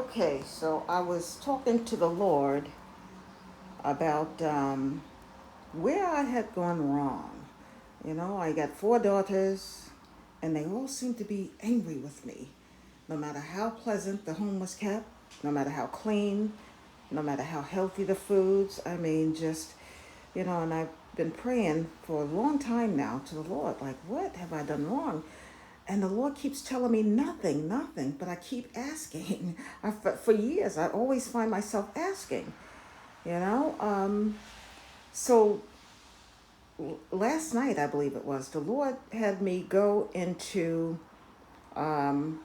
Okay, so I was talking to the Lord about where I had gone wrong. I got four daughters, and they all seem to be angry with me. No matter how pleasant the home was kept, no matter how clean, no matter how healthy the foods. And I've been praying for a long time now to the Lord, like, what have I done wrong? And the Lord keeps telling me nothing, nothing, but I keep asking. For years, I always find myself asking, you know. So last night, I believe it was, the Lord had me go into um,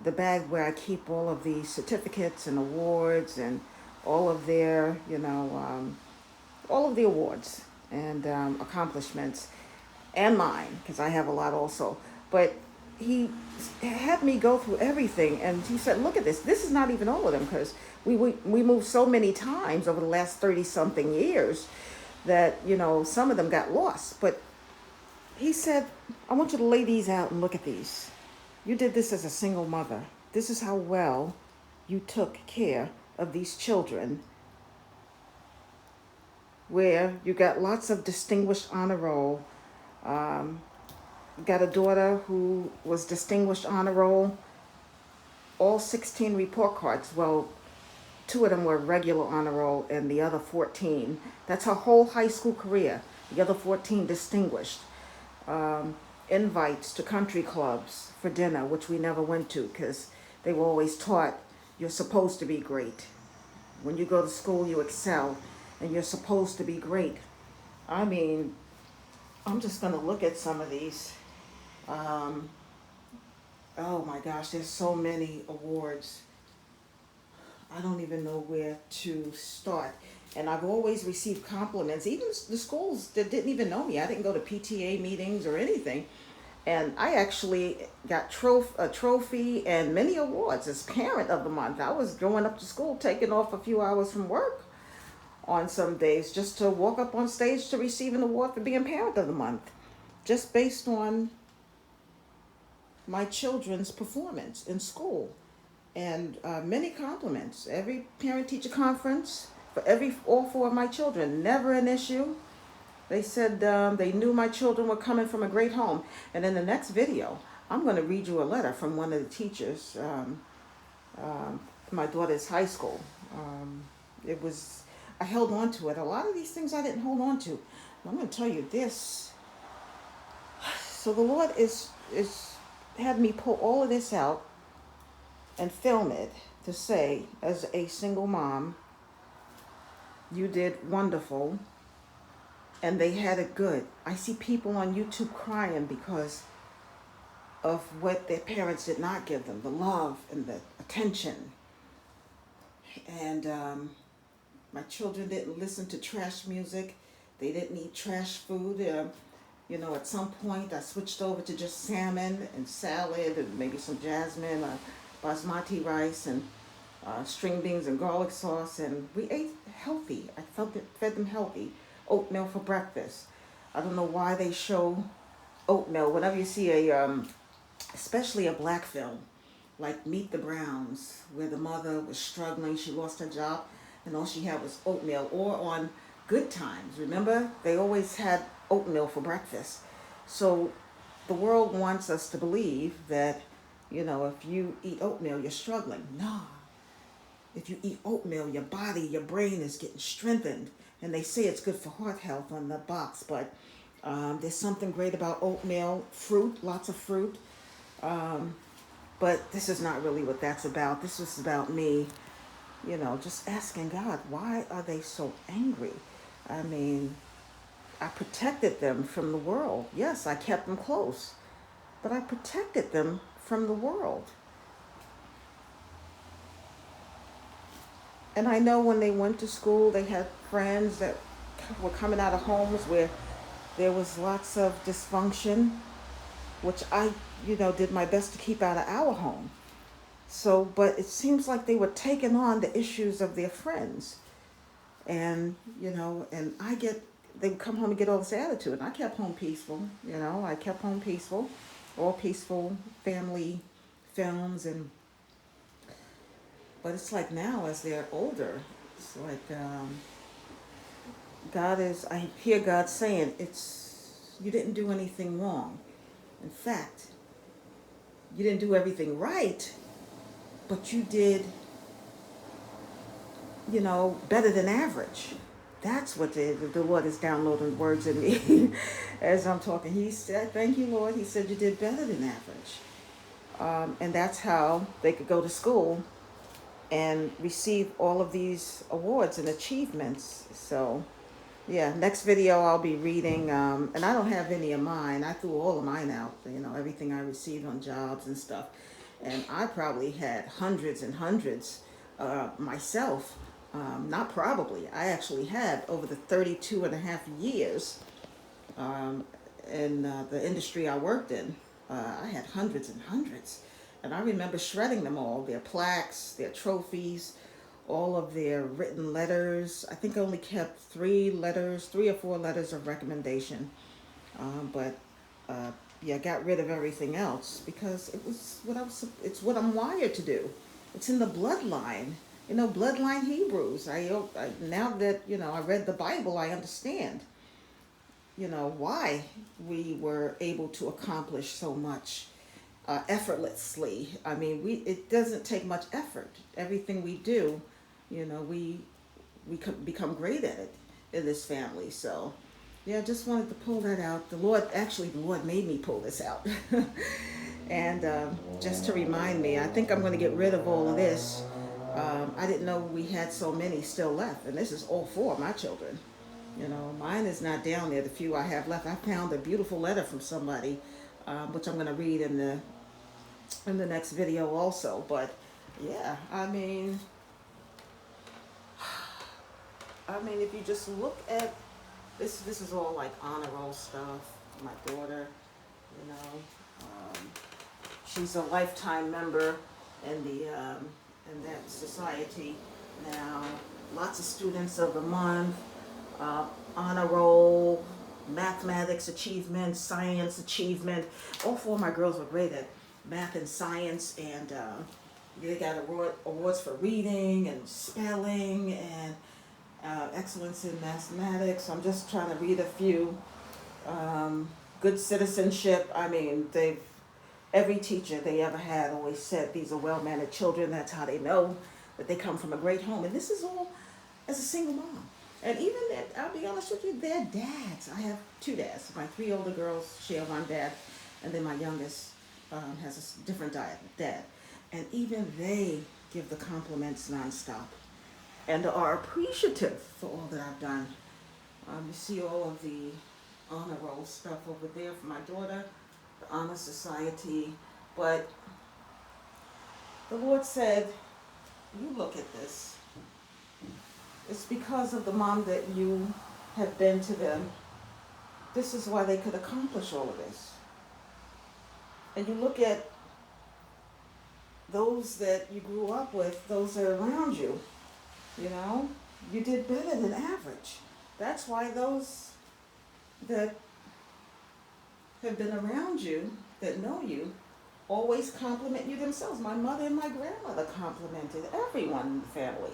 the bag where I keep all of the certificates and awards and all of their, all of the awards and accomplishments and mine, because I have a lot also. But he had me go through everything, and he said, "Look at this. This is not even all of them, because we moved so many times over the last 30 something years that some of them got lost." But he said, "I want you to lay these out and look at these. You did this as a single mother. This is how well you took care of these children, where you got lots of distinguished honor roll. Um, got a daughter who was distinguished honor roll, all 16 report cards. Well, two of them were regular honor roll and the other 14. That's her whole high school career. The other 14 distinguished. Um, Invites to country clubs for dinner, which we never went to because they were always taught you're supposed to be great. When you go to school, you excel and you're supposed to be great. I mean, I'm just going to look at some of these. Um, oh my gosh, there's so many awards. I don't even know where to start. And I've always received compliments, even the schools that didn't even know me. I didn't go to PTA meetings or anything. And I actually got a trophy and many awards as parent of the month. I was going up to school, taking off a few hours from work on some days just to walk up on stage to receive an award for being parent of the month, just based on my children's performance in school. And many compliments. Every parent teacher conference for all four of my children, never an issue. They said they knew my children were coming from a great home. And in the next video, I'm going to read you a letter from one of the teachers, my daughter's high school. It was, I held on to it. A lot of these things I didn't hold on to. I'm going to tell you this. So the Lord is had me pull all of this out and film it to say, as a single mom, you did wonderful, and they had it good. I see people on YouTube crying because of what their parents did not give them, the love and the attention. And my children didn't listen to trash music. They didn't eat trash food. At some point I switched over to just salmon and salad and maybe some jasmine, basmati rice, and string beans and garlic sauce, and we ate healthy. Fed them healthy. Oatmeal for breakfast. I don't know why they show oatmeal whenever you see especially a black film, like Meet the Browns, where the mother was struggling, she lost her job, and all she had was oatmeal. Or on Good Times, remember? They always had oatmeal for breakfast. So the world wants us to believe that, if you eat oatmeal, you're struggling. No. If you eat oatmeal, your body, your brain is getting strengthened. And they say it's good for heart health on the box, but there's something great about oatmeal, fruit, lots of fruit. Um, but this is not really what that's about. This is about me, just asking God, why are they so angry? I mean, I protected them from the world. Yes, I kept them close, but I protected them from the world. And I know when they went to school, they had friends that were coming out of homes where there was lots of dysfunction, which I, did my best to keep out of our home. So, but it seems like they were taking on the issues of their friends. And, and they would come home and get all this attitude. And I kept home peaceful, I kept home peaceful, all peaceful family films and But it's like now as they're older, it's like I hear God saying, you didn't do anything wrong. In fact, you didn't do everything right, but you did, better than average. That's what the Lord is downloading words in me as I'm talking. He said, thank you, Lord. He said, you did better than average. And that's how they could go to school and receive all of these awards and achievements. So, yeah, next video I'll be reading, and I don't have any of mine. I threw all of mine out, everything I received on jobs and stuff. And I probably had hundreds and hundreds myself. Not probably, I actually had over the 32 and a half years um, in the industry I worked in. I had hundreds and hundreds. And I remember shredding them all, their plaques, their trophies, all of their written letters. I think I only kept 3 or 4 letters of recommendation. But yeah, I got rid of everything else because it's what I'm wired to do. It's in the bloodline. Bloodline Hebrews. Now that, I read the Bible, I understand, why we were able to accomplish so much effortlessly. I mean, it doesn't take much effort. Everything we do, we become great at it in this family. So, yeah, I just wanted to pull that out. The Lord made me pull this out. And just to remind me, I think I'm going to get rid of all of this. I didn't know we had so many still left, and this is all 4 of my children. Mine is not down there, the few I have left. I found a beautiful letter from somebody, which I'm going to read in the next video also. But yeah, I mean, if you just look at this is all like honor roll stuff. My daughter, she's a lifetime member in that society now. Lots of students of the month, honor roll, mathematics achievement, science achievement. All 4 of my girls were great at math and science, and they got awards for reading and spelling and excellence in mathematics. I'm just trying to read a few. Good citizenship. I mean, every teacher they ever had always said these are well-mannered children. That's how they know that they come from a great home. And this is all as a single mom. And even that, I'll be honest with you, their dads. I have 2 dads. My 3 older girls share one dad, and then my youngest has a different dad. And even they give the compliments nonstop and are appreciative for all that I've done. You see all of the honor roll stuff over there for my daughter, the honor society. But the Lord said, you look at this. It's because of the mom that you have been to them. This is why they could accomplish all of this. And you look at those that you grew up with, those that are around you, you did better than average. That's why those that have been around you, that know you, always compliment you themselves. My mother and my grandmother complimented everyone in the family.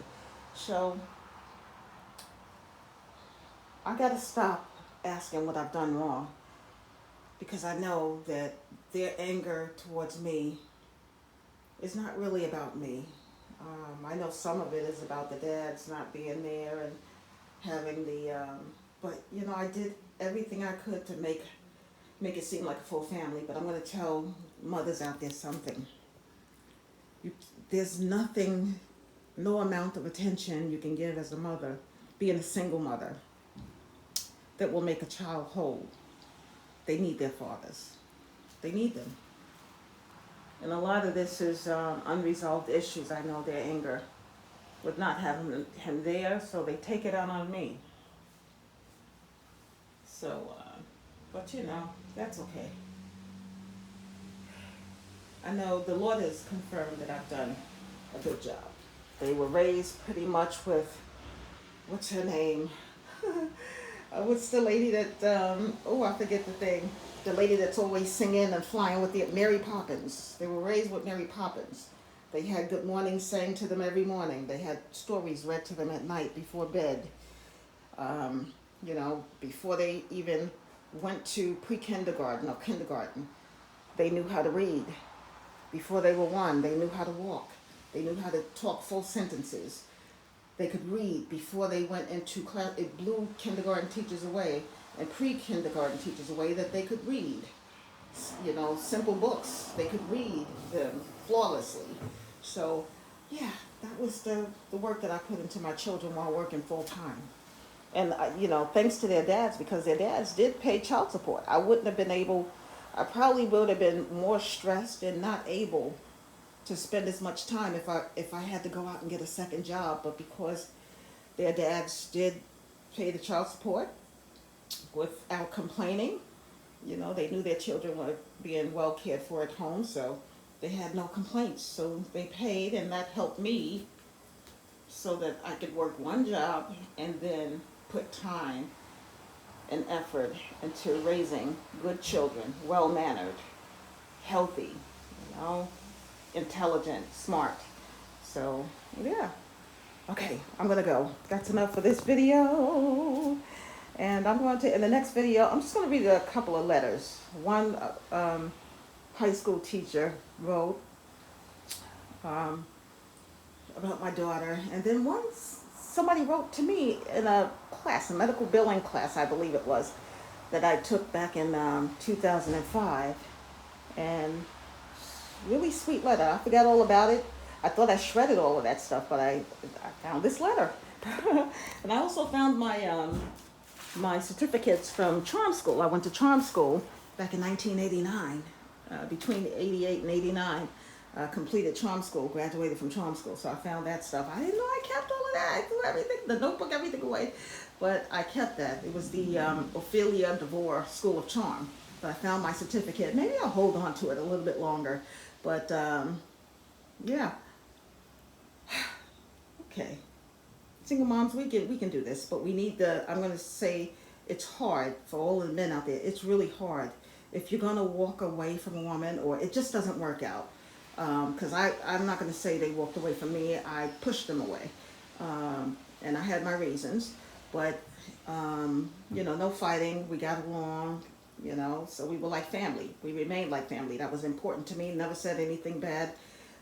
So I got to stop asking what I've done wrong, because I know that their anger towards me is not really about me. I know some of it is about the dads not being there and having but I did everything I could to make it seem like a full family. But I'm going to tell mothers out there something. There's nothing, no amount of attention you can give as a mother, being a single mother, that will make a child whole. They need their fathers. They need them. And a lot of this is unresolved issues. I know their anger with not having him there, so they take it out on me. So, but that's okay. I know the Lord has confirmed that I've done a good job. They were raised pretty much with, what's her name? What's the lady that, I forget the thing. The lady that's always singing and flying with Mary Poppins. They were raised with Mary Poppins. They had good morning sang to them every morning. They had stories read to them at night before bed. Um, before they even went to pre-kindergarten or kindergarten, they knew how to read. Before they were one, they knew how to walk. They knew how to talk full sentences. They could read before they went into class. It blew kindergarten teachers away and pre-kindergarten teachers away that they could read. Simple books. They could read them flawlessly. So, yeah, that was the work that I put into my children while working full time. And, thanks to their dads, because their dads did pay child support. I probably would have been more stressed and not able to spend as much time if I had to go out and get a second job. But because their dads did pay the child support without complaining, they knew their children were being well cared for at home, so they had no complaints. So they paid, and that helped me so that I could work one job and then put time and effort into raising good children, well-mannered, healthy, intelligent, smart. So, yeah. Okay, I'm gonna go. That's enough for this video. And in the next video, I'm just gonna read a couple of letters. One high school teacher wrote about my daughter, and then somebody wrote to me in a medical billing class, I believe it was, that I took back in 2005, and really sweet letter. I forgot all about it. I thought I shredded all of that stuff, but I found this letter. And I also found my certificates from charm school. I went to charm school back in 1989, between 88 and 89. Completed charm school, graduated from charm school. So I found that stuff. I didn't know I kept all of that. I threw everything, the notebook, everything away. But I kept that. It was the Ophelia DeVore School of Charm. But I found my certificate. Maybe I'll hold on to it a little bit longer. But, yeah. Okay. Single moms, we can do this. But we need I'm going to say it's hard for all the men out there. It's really hard. If you're going to walk away from a woman, or it just doesn't work out. Because I'm not going to say they walked away from me. I pushed them away. And I had my reasons. But, no fighting. We got along, so we were like family. We remained like family. That was important to me. Never said anything bad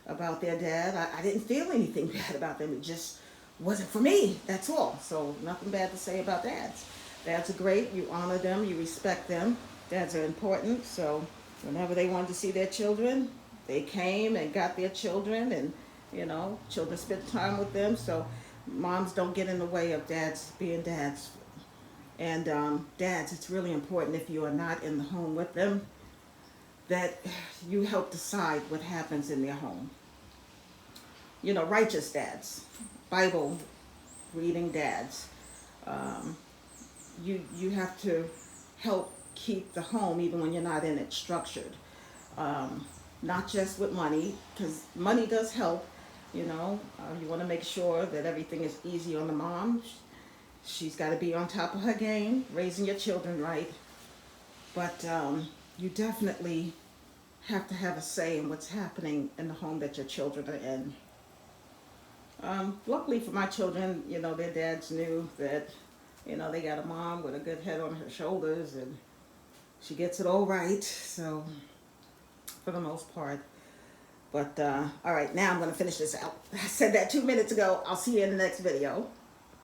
about their dad. I didn't feel anything bad about them. It just wasn't for me. That's all. So nothing bad to say about dads. Dads are great. You honor them. You respect them. Dads are important. So whenever they wanted to see their children, they came and got their children, and, children spent time with them. So moms don't get in the way of dads being dads. And dads, it's really important, if you are not in the home with them, that you help decide what happens in their home. Righteous dads, Bible reading dads. You have to help keep the home even when you're not in it structured. Not just with money, because money does help. You want to make sure that everything is easy on the mom. She's got to be on top of her game, raising your children right. But you definitely have to have a say in what's happening in the home that your children are in. Luckily for my children, their dads knew that, they got a mom with a good head on her shoulders, and she gets it all right. So, for the most part. But, all right, now I'm going to finish this out. I said that 2 minutes ago. I'll see you in the next video.